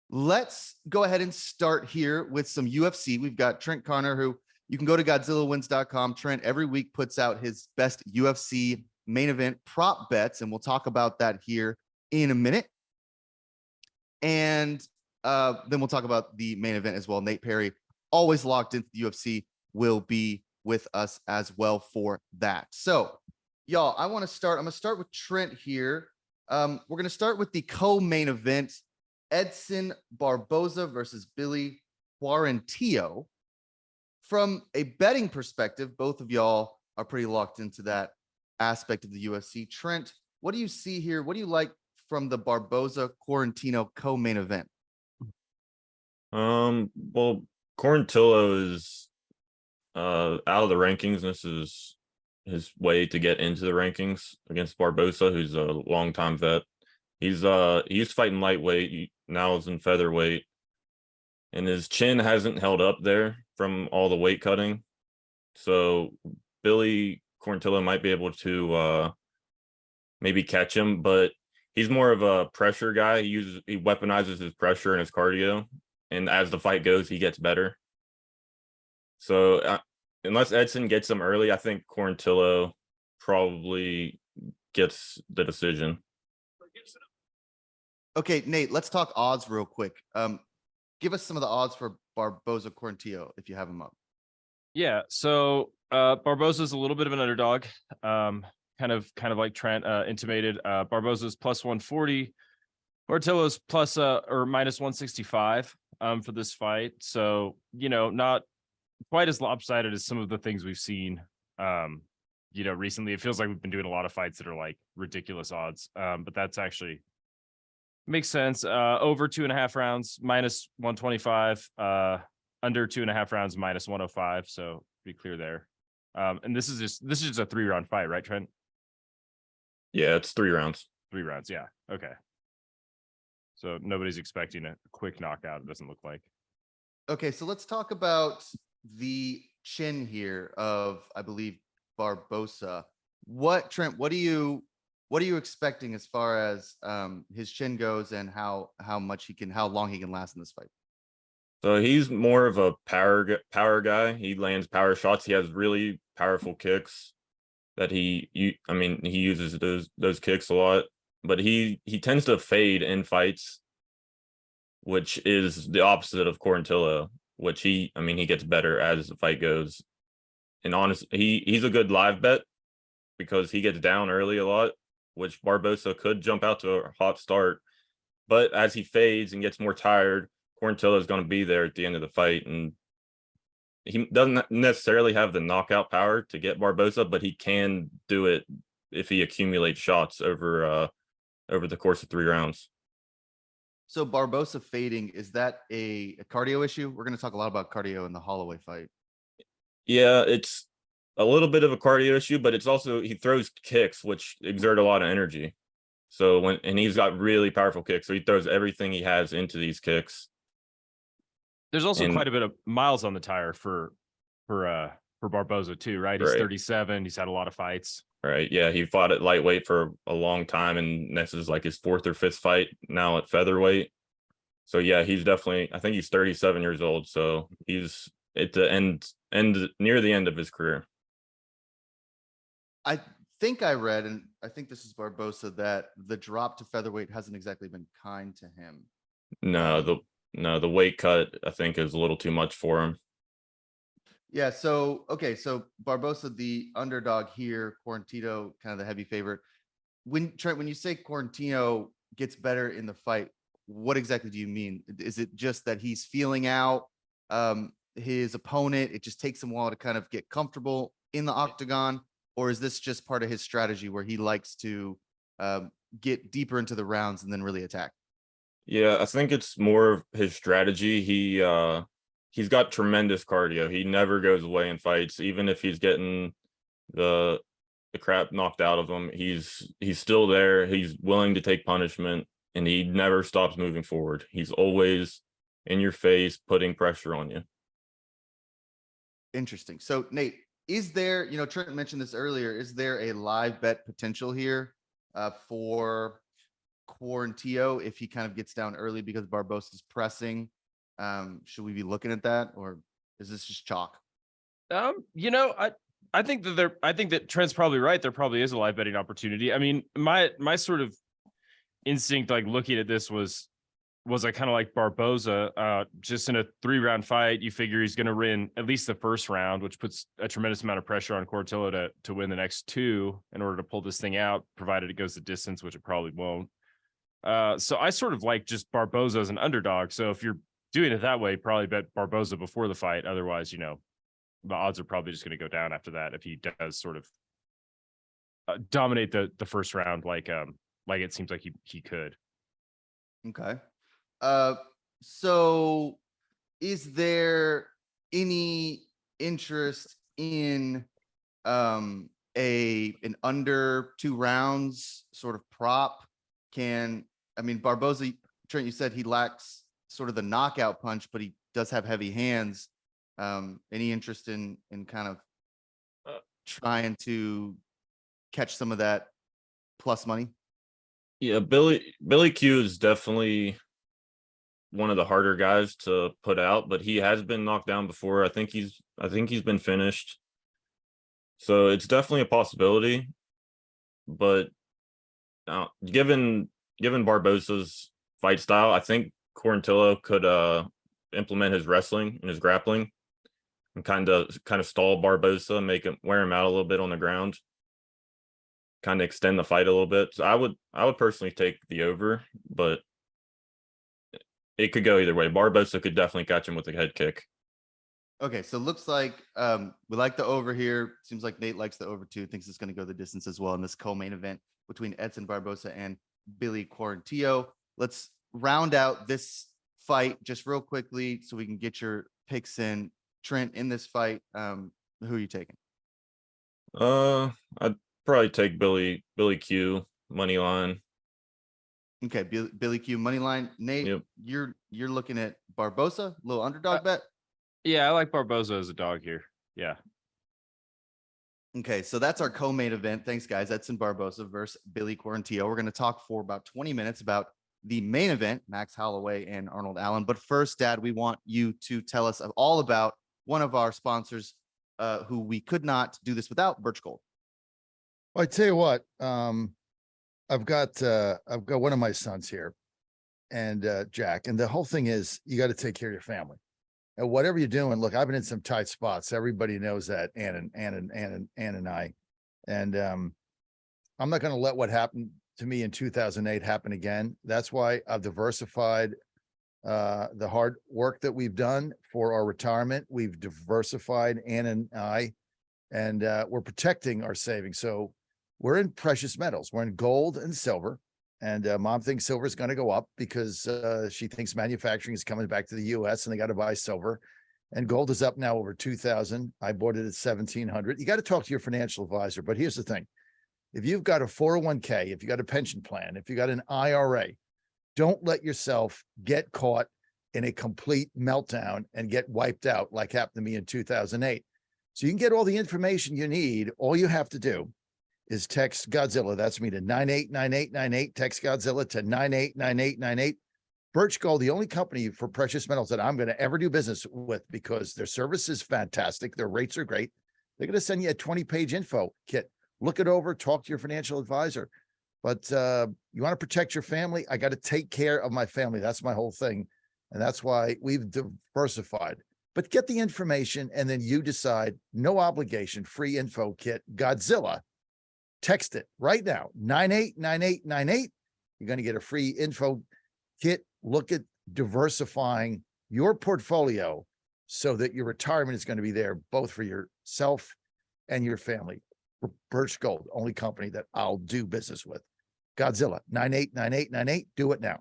Let's go ahead and start here with some UFC. We've got Trent Conner, who you can go to GodzillaWins.com. Trent every week puts out his best UFC main event prop bets, and we'll talk about that here in a minute. And then we'll talk about the main event as well. Nate Perry, always locked into the UFC, will be with us as well for that. So, y'all, I'm going to start with Trent here. We're going to start with the co-main event. Edson Barboza versus Billy Quarantillo. From a betting perspective, both of y'all are pretty locked into that aspect of the UFC. Trent, what do you see here? What do you like from the Barboza Quarantillo co-main event? Well, Quarantillo is out of the rankings. This is his way to get into the rankings against Barboza, who's a longtime vet. He's fighting lightweight, now is in featherweight, and his chin hasn't held up there from all the weight cutting. So Billy Quarantillo might be able to maybe catch him, but he's more of a pressure guy. He weaponizes his pressure and his cardio, and as the fight goes, he gets better. So unless Edson gets him early, I think Quarantillo probably gets the decision. Okay, Nate, let's talk odds real quick. Give us some of the odds for Barboza Quarantillo if you have them up. Yeah, so Barboza's a little bit of an underdog, kind of like Trent intimated. Barboza's plus 140, Quarantillo's plus or minus 165 for this fight. So not quite as lopsided as some of the things we've seen. Recently it feels like we've been doing a lot of fights that are like ridiculous odds, but that's actually makes sense. Over 2.5 rounds, minus 125. Under 2.5 rounds, minus 105. So be clear there. And this is just a 3-round fight, right, Trent? Yeah, it's 3 rounds. 3 rounds, yeah. Okay. So nobody's expecting a quick knockout, it doesn't look like. Okay, so let's talk about the chin here of, I believe, Barboza. Trent, what are you expecting as far as his chin goes, and how long he can last in this fight? So he's more of a power guy. He lands power shots. He has really powerful kicks that he uses those kicks a lot, but he tends to fade in fights, which is the opposite of Quarantillo, which he gets better as the fight goes. And honestly, he's a good live bet because he gets down early a lot, which Barboza could jump out to a hot start. But as he fades and gets more tired, Quarantillo is going to be there at the end of the fight. And he doesn't necessarily have the knockout power to get Barboza, but he can do it if he accumulates shots over the course of 3 rounds. So Barboza fading, is that a cardio issue? We're going to talk a lot about cardio in the Holloway fight. Yeah, it's a little bit of a cardio issue, but it's also he throws kicks which exert a lot of energy. So he's got really powerful kicks, so he throws everything he has into these kicks. There's also quite a bit of miles on the tire for Barboza too, right? He's 37. He's had a lot of fights. Right. Yeah, he fought at lightweight for a long time, and this is like his 4th or 5th fight now at featherweight. So yeah, he's definitely. I think he's 37 years old. So he's at the end near the end of his career. I think I read, and I think this is Barboza, that the drop to featherweight hasn't exactly been kind to him. The weight cut I think is a little too much for him. Yeah. So Barboza, the underdog here, Quarantillo, kind of the heavy favorite. Trent, when you say Quarantillo gets better in the fight, what exactly do you mean? Is it just that he's feeling out his opponent? It just takes him a while to kind of get comfortable in the octagon, or is this just part of his strategy where he likes to get deeper into the rounds and then really attack? Yeah, I think it's more of his strategy. He's got tremendous cardio. He never goes away in fights, even if he's getting the crap knocked out of him. He's still there. He's willing to take punishment, and he never stops moving forward. He's always in your face, putting pressure on you. Interesting. So Nate, is there, Trent mentioned this earlier, is there a live bet potential here for Quarantillo if he kind of gets down early because Barbosa's pressing. Should we be looking at that, or is this just chalk? You know, I think that Trent's probably right. There probably is a live betting opportunity. I mean, my sort of instinct, like looking at this, was I kind of like Barboza. Just in a 3-round fight, you figure he's going to win at least the first round, which puts a tremendous amount of pressure on Quarantillo to win the next 2 in order to pull this thing out, provided it goes the distance, which it probably won't. So I sort of like just Barboza as an underdog. So if you're doing it that way, probably bet Barboza before the fight. Otherwise, you know, the odds are probably just going to go down after that if he does sort of dominate the first round, like it seems like he could. Okay. So is there any interest in an under 2 rounds sort of prop? Barboza, Trent, you said he lacks sort of the knockout punch, but he does have heavy hands. Any interest in kind of trying to catch some of that plus money? Yeah, Billy Q is definitely one of the harder guys to put out, but he has been knocked down before. I think he's been finished. So it's definitely a possibility. But given Barbosa's fight style, I think Quarantillo could implement his wrestling and his grappling and kind of stall Barboza, wear him out a little bit on the ground, kind of extend the fight a little bit. So I would personally take the over, but it could go either way. Barboza could definitely catch him with a head kick. Okay, so looks like we like the over here. Seems like Nate likes the over too. Thinks it's going to go the distance as well in this co-main event between Edson Barboza and Billy Quarantillo. Let's round out this fight just real quickly so we can get your picks in. Trent, in this fight, who are you taking? I'd probably take Billy Q money line. Okay, Billy Q money line. Nate, Yep. You're looking at Barboza, little underdog bet. Yeah, I like Barboza as a dog here. Yeah. Okay, so that's our co-main event. Thanks, guys. Edson Barboza versus Billy Quarantillo. We're going to talk for about 20 minutes about the main event, Max Holloway and Arnold Allen. But first, Dad, we want you to tell us all about one of our sponsors, who we could not do this without, Birch Gold. Well, I tell you what, I've got one of my sons here, and Jack, and the whole thing is you got to take care of your family. And whatever you're doing, look, I've been in some tight spots. Everybody knows that, Ann and I. And I'm not going to let what happened to me in 2008 happen again. That's why I've diversified the hard work that we've done for our retirement. We've diversified, Ann and I, and we're protecting our savings. So we're in precious metals. We're in gold and silver. And Mom thinks silver is going to go up because she thinks manufacturing is coming back to the U.S. and they got to buy silver. And gold is up now over 2,000. I bought it at 1,700. You got to talk to your financial advisor. But here's the thing. If you've got a 401k, if you got a pension plan, if you got an IRA, don't let yourself get caught in a complete meltdown and get wiped out like happened to me in 2008. So you can get all the information you need. All you have to do is text Godzilla. That's me to 989898. Text Godzilla to 989898. Birch Gold, the only company for precious metals that I'm going to ever do business with because their service is fantastic. Their rates are great. They're going to send you a 20-page info kit. Look it over, talk to your financial advisor. But you want to protect your family? I got to take care of my family. That's my whole thing. And that's why we've diversified. But get the information and then you decide, no obligation, free info kit, Godzilla. Text it right now, 989898. You're going to get a free info kit. Look at diversifying your portfolio so that your retirement is going to be there both for yourself and your family. Birch Gold, only company that I'll do business with. Godzilla, 989898. Do it now.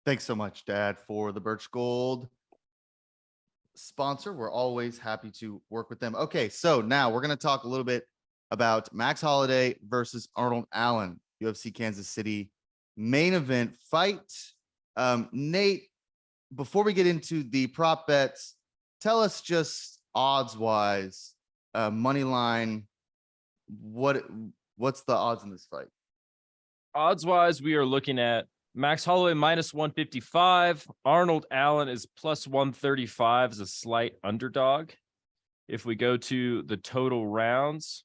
Thanks so much, Dad, for the Birch Gold sponsor. We're always happy to work with them. Okay, so now we're going to talk a little bit about Max Holloway versus Arnold Allen, UFC Kansas City main event fight. Nate, before we get into the prop bets, tell us just odds wise, money line, what's the odds in this fight? Odds wise, we are looking at Max Holloway minus 155. Arnold Allen is plus 135 as a slight underdog. If we go to the total rounds,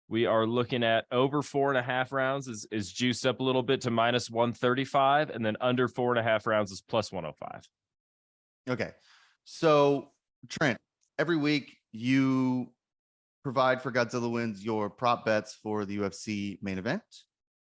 we are looking at over 4.5 rounds is juiced up a little bit to minus 135, and then under 4.5 rounds is plus 105. Okay. So, Trent, every week you provide for Godzilla Wins your prop bets for the UFC main event.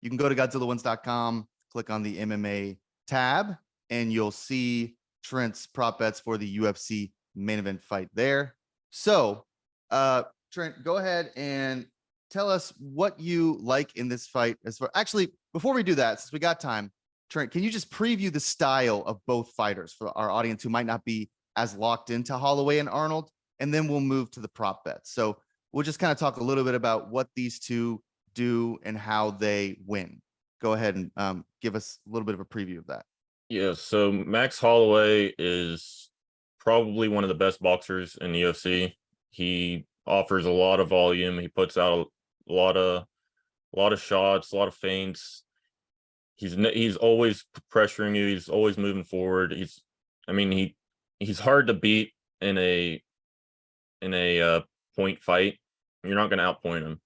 You can go to GodzillaWins.com, click on the MMA tab, and you'll see Trent's prop bets for the UFC main event fight there. So, Trent, go ahead and tell us what you like in this fight. Actually, before we do that, since we got time, Trent, can you just preview the style of both fighters for our audience who might not be as locked into Holloway and Arnold? And then we'll move to the prop bets. So we'll just kind of talk a little bit about what these two do and how they win. Go ahead and give us a little bit of a preview of that. Yeah, so Max Holloway is probably one of the best boxers in the UFC. He offers a lot of volume. He puts out a lot of shots, a lot of feints. He's always pressuring you. He's always moving forward. He's hard to beat in a point fight. You're not going to outpoint him.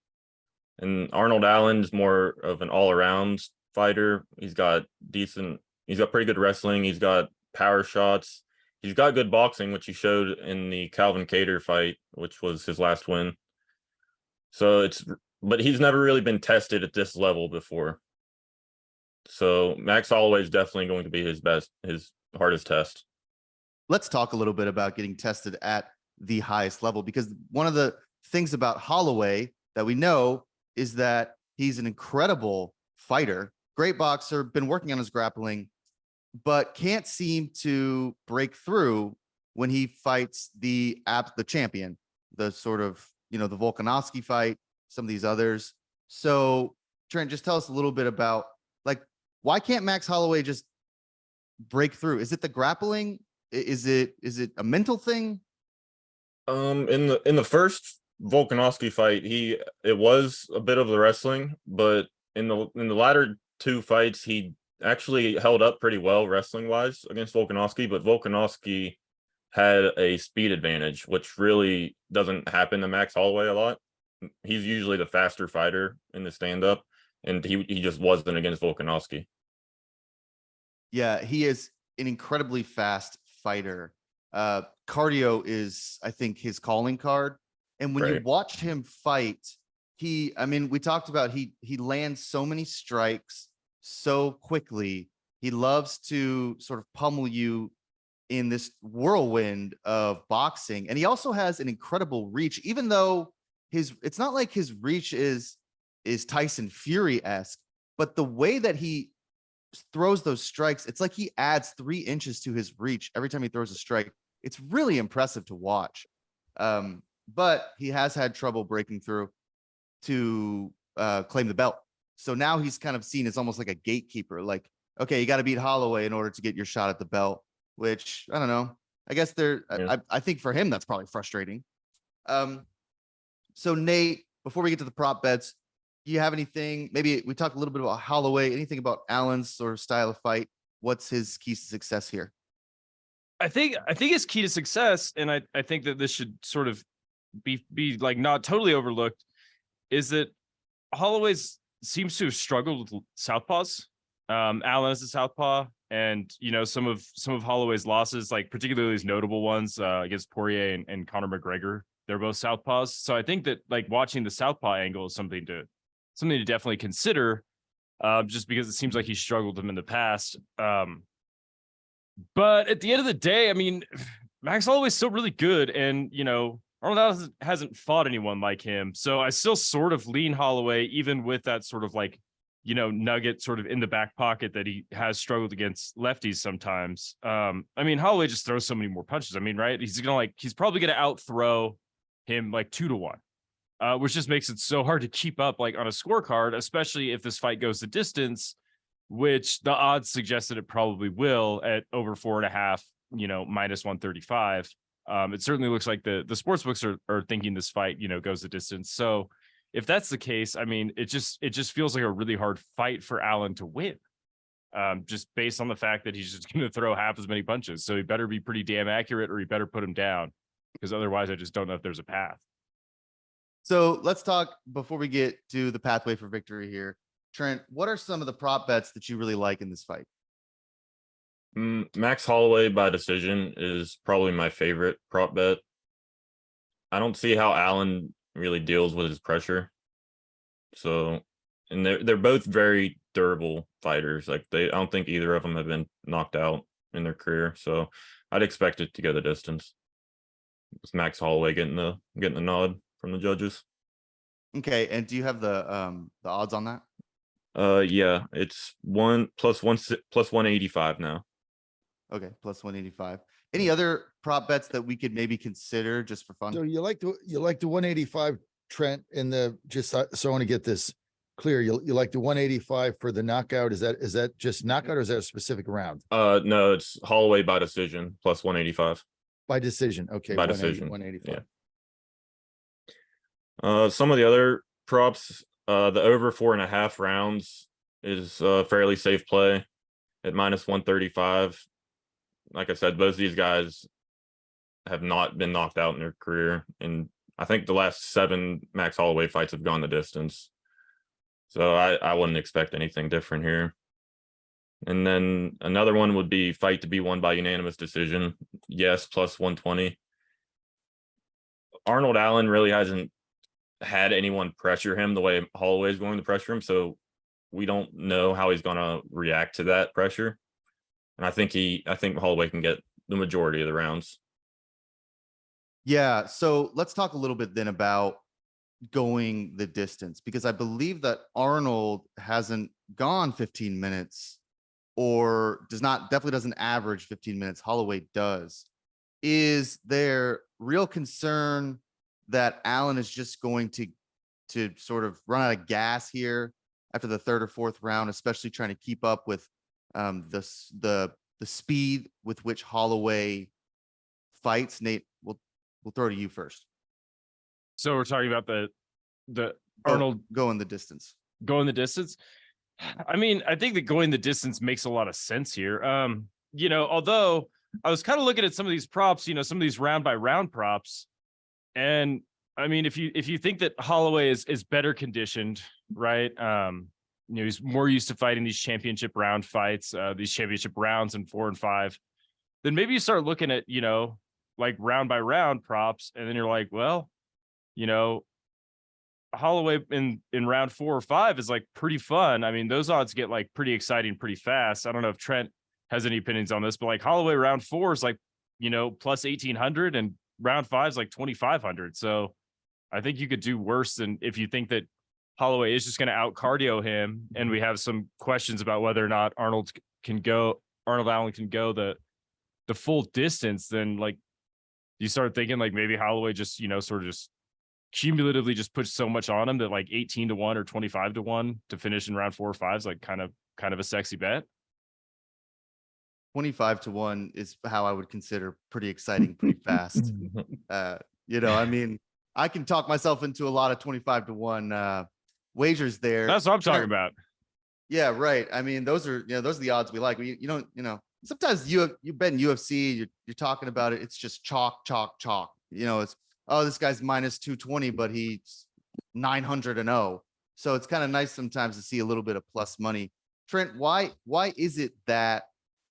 And Arnold Allen's more of an all-around fighter. He's got pretty good wrestling. He's got power shots. He's got good boxing, which he showed in the Calvin Kattar fight, which was his last win. But he's never really been tested at this level before. So Max Holloway is definitely going to be his hardest test. Let's talk a little bit about getting tested at the highest level, because one of the things about Holloway that we know is that he's an incredible fighter, great boxer, been working on his grappling, but can't seem to break through when he fights the champion, the sort of, the Volkanovski fight, some of these others. So Trent, just tell us a little bit about, like, why can't Max Holloway just break through? Is it the grappling? Is it a mental thing? In the first Volkanovski fight, it was a bit of the wrestling, but in the latter two fights, he actually held up pretty well wrestling wise against Volkanovski, but Volkanovski had a speed advantage, which really doesn't happen to Max Holloway a lot. He's usually the faster fighter in the stand-up, and he just wasn't against Volkanovski. Yeah, he is an incredibly fast fighter. Cardio is, I think, his calling card. And when you watch him fight, we talked about he lands so many strikes so quickly. He loves to sort of pummel you in this whirlwind of boxing. And he also has an incredible reach, even though it's not like his reach is Tyson Fury-esque, but the way that he throws those strikes, it's like he adds 3 inches to his reach every time he throws a strike. It's really impressive to watch. But he has had trouble breaking through to claim the belt. So now he's kind of seen as almost like a gatekeeper. Like, okay, you got to beat Holloway in order to get your shot at the belt, which I don't know. I guess I think for him, that's probably frustrating. So Nate, before we get to the prop bets, do you have anything? Maybe we talked a little bit about Holloway, anything about Allen's sort of style of fight? What's his keys to success here? I think his key to success, and I think that this should sort of be like not totally overlooked, is that Holloway seems to have struggled with southpaws. Allen is a southpaw, and some of Holloway's losses, like particularly his notable ones against Poirier and Conor McGregor, they're both southpaws. So I think that like watching the southpaw angle is something to definitely consider, just because it seems like he struggled them in the past. But at the end of the day, I mean, Max Holloway's still really good, and Arnold Allen hasn't fought anyone like him. So I still sort of lean Holloway, even with that sort of like, nugget sort of in the back pocket that he has struggled against lefties sometimes. Holloway just throws so many more punches. Right? He's probably going to outthrow him like 2-1, which just makes it so hard to keep up like on a scorecard, especially if this fight goes the distance, which the odds suggest that it probably will at over 4.5, minus 135. It certainly looks like the sports books are thinking this fight, goes the distance. So if that's the case, I mean, it just feels like a really hard fight for Allen to win. Just based on the fact that he's just going to throw half as many punches. So he better be pretty damn accurate, or he better put him down, because otherwise I just don't know if there's a path. So let's talk before we get to the pathway for victory here. Trent, what are some of the prop bets that you really like in this fight? Max Holloway by decision is probably my favorite prop bet. I don't see how Allen really deals with his pressure. So, and they're both very durable fighters. Like I don't think either of them have been knocked out in their career. So I'd expect it to go the distance. It's Max Holloway getting the nod from the judges. Okay, and do you have the odds on that? Yeah, it's plus 185 now. Okay, plus 185. Any other prop bets that we could maybe consider just for fun? So you like the 185, Trent, in the so I want to get this clear. You like the 185 for the knockout? Is that just knockout, or is that a specific round? No, it's Holloway by decision plus 185. By decision. Okay. By decision. 185. Yeah. Some of the other props, the over 4.5 rounds is a fairly safe play at minus 135. Like I said, both of these guys have not been knocked out in their career. And I think the last 7 Max Holloway fights have gone the distance. So I wouldn't expect anything different here. And then another one would be fight to be won by unanimous decision. Yes, plus 120. Arnold Allen really hasn't had anyone pressure him the way Holloway is going to pressure him. So we don't know how he's going to react to that pressure. And I think Holloway can get the majority of the rounds. Yeah. So let's talk a little bit then about going the distance, because I believe that Arnold hasn't gone 15 minutes or definitely doesn't average 15 minutes. Holloway does. Is there real concern that Allen is just going to sort of run out of gas here after the 3rd or 4th round, especially trying to keep up with the speed with which Holloway fights? Nate, we'll throw to you first. So we're talking about the Arnold going the distance. Going the distance. I mean, I think that going the distance makes a lot of sense here. Although I was kind of looking at some of these props, some of these round by round props, and I mean, if you think that Holloway is better conditioned, right? He's more used to fighting these championship round fights, these championship rounds in 4 and 5, then maybe you start looking at, like round by round props, and then you're like, well, Holloway in round 4 or 5 is like pretty fun. I mean, those odds get like pretty exciting pretty fast. I don't know if Trent has any opinions on this, but like Holloway round 4 is like, plus 1,800, and round 5 is like 2,500. So I think you could do worse than if you think that Holloway is just going to out cardio him. And we have some questions about whether or not Arnold Allen can go the full distance. Then like you start thinking like maybe Holloway just, sort of just cumulatively just puts so much on him that like 18-1 or 25-1 to finish in round 4 or 5 is like kind of a sexy bet. 25-1 is how I would consider pretty exciting, pretty fast. I mean, I can talk myself into a lot of 25-1 wagers there. That's what I'm talking about. Yeah, right. I mean, those are the odds we like. Sometimes you bet in UFC, you're talking about it. It's just chalk, chalk, chalk. It's, oh, this guy's minus 220, but he's 900-0. So it's kind of nice sometimes to see a little bit of plus money. Trent, why is it that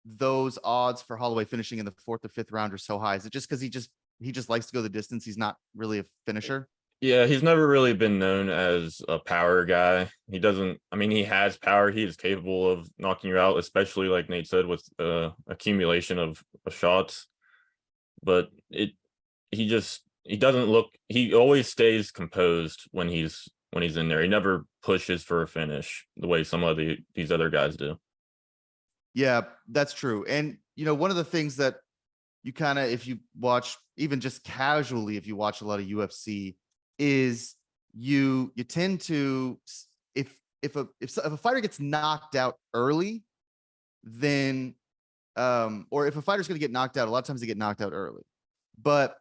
those odds for Holloway finishing in the 4th or 5th round are so high? Is it just because he just likes to go the distance? He's not really a finisher. Yeah, he's never really been known as a power guy. He has power. He is capable of knocking you out, especially like Nate said, with accumulation of shots. But he always stays composed when he's in there. He never pushes for a finish the way some of these other guys do. Yeah, that's true. And one of the things that you kind of, if you watch even just casually, if you watch a lot of UFC, is you tend to, if a fighter gets knocked out early, then or if a fighter's going to get knocked out, a lot of times they get knocked out early. But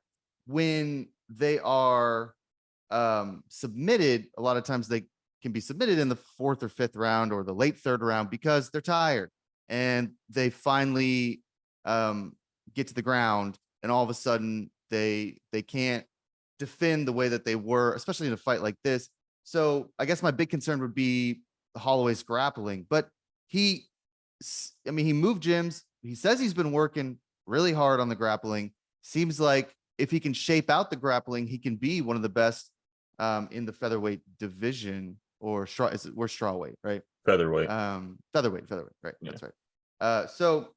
when they are submitted, a lot of times they can be submitted in the 4th or 5th round or the late 3rd round because they're tired and they finally get to the ground and all of a sudden they can't defend the way that they were, especially in a fight like this. So I guess my big concern would be Holloway's grappling, but he moved gyms. He says he's been working really hard on the grappling. Seems like if he can shape out the grappling, he can be one of the best in the featherweight division, or we're strawweight, right? Featherweight. Featherweight, right? Yeah. That's right. So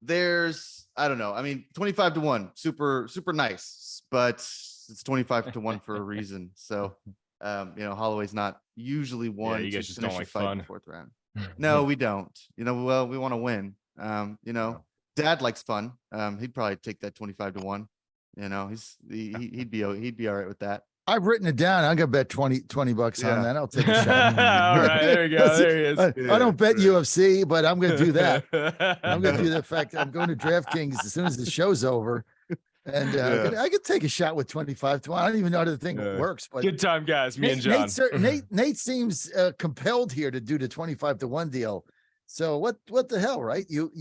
there's, I don't know. I mean, 25-1, super nice, but it's 25-1 for a reason. So, Holloway's not usually one you to guys just finish don't a like fight in fun. the 4th round. No, we don't. Well, we want to win. Dad likes fun. He'd probably take that 25-1. He'd be all right with that. I've written it down. I'm gonna bet $20 Yeah. on that. I'll take a shot. All right, there you go. There he is. I don't bet UFC, but I'm gonna do that. I'm gonna do that. the fact I'm going to DraftKings as soon as the show's over, and I could take a shot with 25-1. I don't even know how the thing works, but Good time, guys. Me and John. Nate seems compelled here to do the 25-1 deal. So what the hell, right? You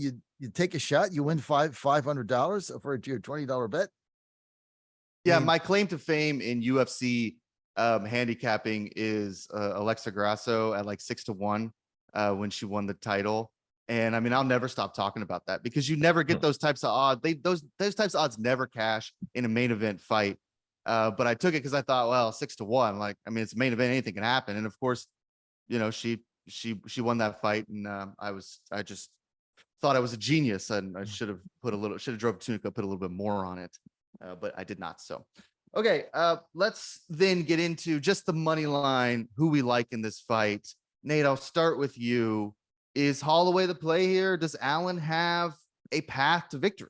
take a shot, you win $500 for your $20 bet. Yeah, my claim to fame in UFC handicapping is Alexa Grasso at like 6-1 when she won the title. And I mean, I'll never stop talking about that because you never get those types of odds. Those types of odds never cash in a main event fight. But I took it because I thought, well, 6-1, like, I mean, it's a main event, anything can happen. And of course, she won that fight, and I just thought I was a genius, and I should have drove Tunica, put a little bit more on it. But I did not. So, okay, let's then get into just the money line, who we like in this fight. Nate, I'll start with you. Is Holloway the play here? Does Allen have a path to victory?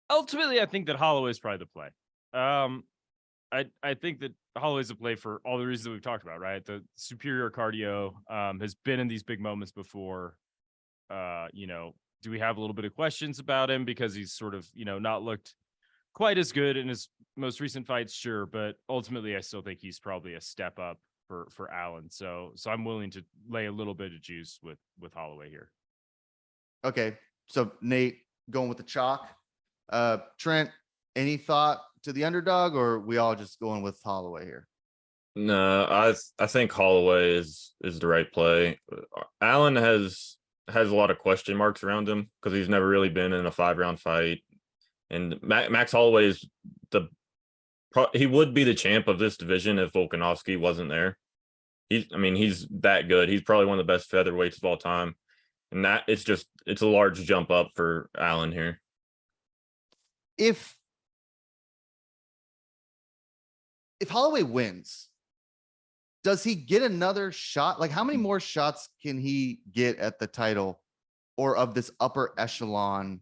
Ultimately, I think that Holloway is probably the play. I think that Holloway's the play for all the reasons that we've talked about, right? The superior cardio, has been in these big moments before. Do we have a little bit of questions about him because he's sort of, not looked quite as good in his most recent fights? Sure. But ultimately, I still think he's probably a step up for Allen. So I'm willing to lay a little bit of juice with Holloway here. Okay. So Nate going with the chalk. Trent, any thought to the underdog, or are we all just going with Holloway here? No, I think Holloway is the right play. Allen has a lot of question marks around him because he's never really been in a 5-round fight. And Max Holloway is he would be the champ of this division if Volkanovski wasn't there. He's that good. He's probably one of the best featherweights of all time. And it's a large jump up for Allen here. If Holloway wins, does he get another shot? Like, how many more shots can he get at the title or of this upper echelon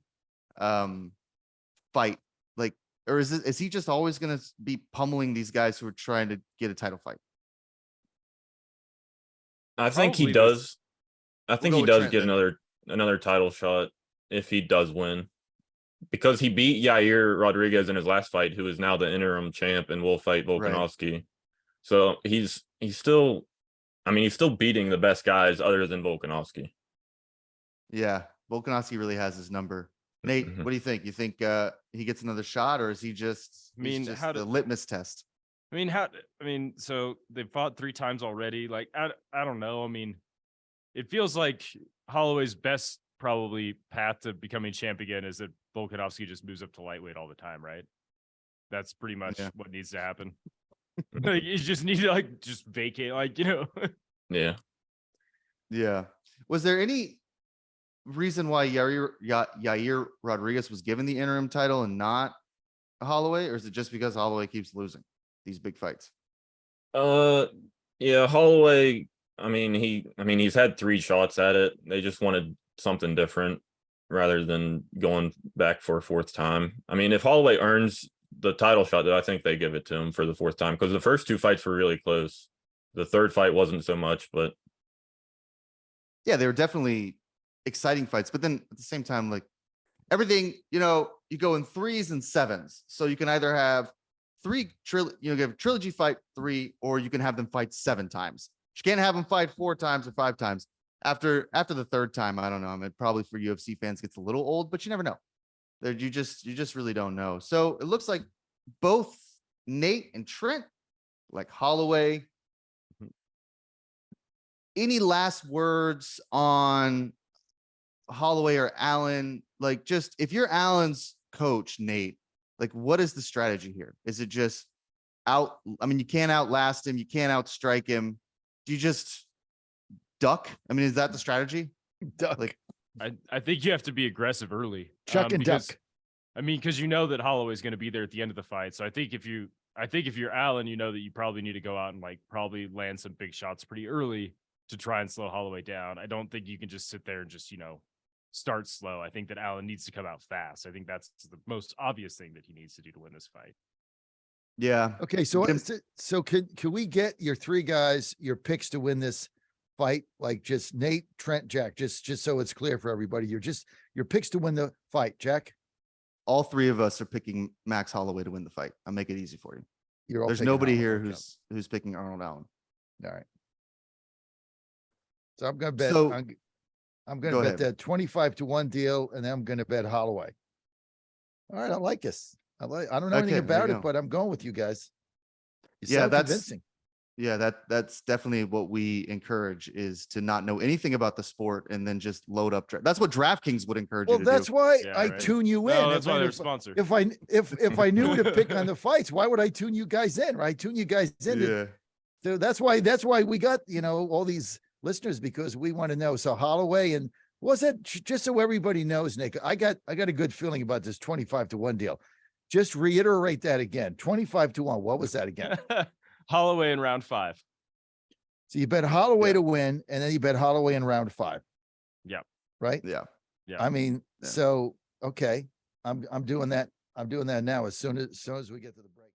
fight? Like, or is he just always going to be pummeling these guys who are trying to get a title fight? I think he Probably does. I think We'll he go with does Trent get then. another title shot if he does win, because he beat Yair Rodriguez in his last fight, who is now the interim champ and will fight Volkanovski. Right. So he's still beating the best guys other than Volkanovski. Yeah, Volkanovski really has his number. Nate, what do you think? You think he gets another shot, or is he just? The litmus test? So they've fought 3 times already. Like, I don't know. It feels like Holloway's best probably path to becoming champ again is that Volkanovski just moves up to lightweight all the time, right? That's pretty much what needs to happen. Like, you just need to just vacate, Yeah. Yeah. Was there any reason why Yair Rodriguez was given the interim title and not Holloway, or is it just because Holloway keeps losing these big fights? Yeah, Holloway, he's had 3 shots at it. They just wanted something different rather than going back for a 4th time. If Holloway earns the title shot, though, I think they give it to him for the 4th time, because the first 2 fights were really close. The 3rd fight wasn't so much, but yeah, they were definitely exciting fights. But then at the same time, like, everything, you go in 3s and 7s. So you can either have you have trilogy fight 3, or you can have them fight 7 times. You can't have them fight 4 times or 5 times. After the 3rd time, I don't know. I mean, probably for UFC fans gets a little old, but you never know. You just really don't know. So it looks like both Nate and Trent like Holloway. Any last words on Holloway or Allen? Like, just if you're Allen's coach, Nate, like, what is the strategy here? Is it just I mean, you can't outlast him, you can't outstrike him. Do you just duck? I mean, is that the strategy? Duck. Like, I think you have to be aggressive early. Chuck and because, duck. I mean, because you know that Holloway's going to be there at the end of the fight. So I think if you're Allen, you know that you probably need to go out and like probably land some big shots pretty early to try and slow Holloway down. I don't think you can just sit there and just, start slow. I think that Allen needs to come out fast. I think that's the most obvious thing that he needs to do to win this fight. yeah. Okay, so can we get your 3 guys, your picks to win this fight? Like just Nate, Trent, Jack, just so it's clear for everybody. Your picks to win the fight, Jack. All 3 of us are picking Max Holloway to win the fight. I'll make it easy for you. You're all There's picking nobody Holloway. here who's picking Arnold Allen. All right. So I'm gonna bet. So- I'm Go gonna bet ahead. that 25-1 deal, and then I'm gonna bet Holloway. All right, I like this. I don't know anything Okay, there about you it, go. but I'm going with you guys. You Yeah, sound that's- convincing. Yeah, that's definitely what we encourage, is to not know anything about the sport and then just load up. That's what DraftKings would encourage Well, you to that's do. why Yeah, I right. tune you in. No, that's why they're if, sponsored. if I knew to pick on the fights, why would I tune you guys in? Right? Tune you guys in. Yeah. So that's why we got, all these listeners, because we want to know. So Holloway, and was it just so everybody knows, Nick, I got a good feeling about this 25-1 deal. Just reiterate that again. 25-1. What was that again? Holloway in round 5. So you bet Holloway Yeah. to win, and then you bet Holloway in round 5. Yep. Right? Yeah. Yeah. I mean, Yeah. so okay. I'm doing that. I'm doing that now as soon as we get to the break.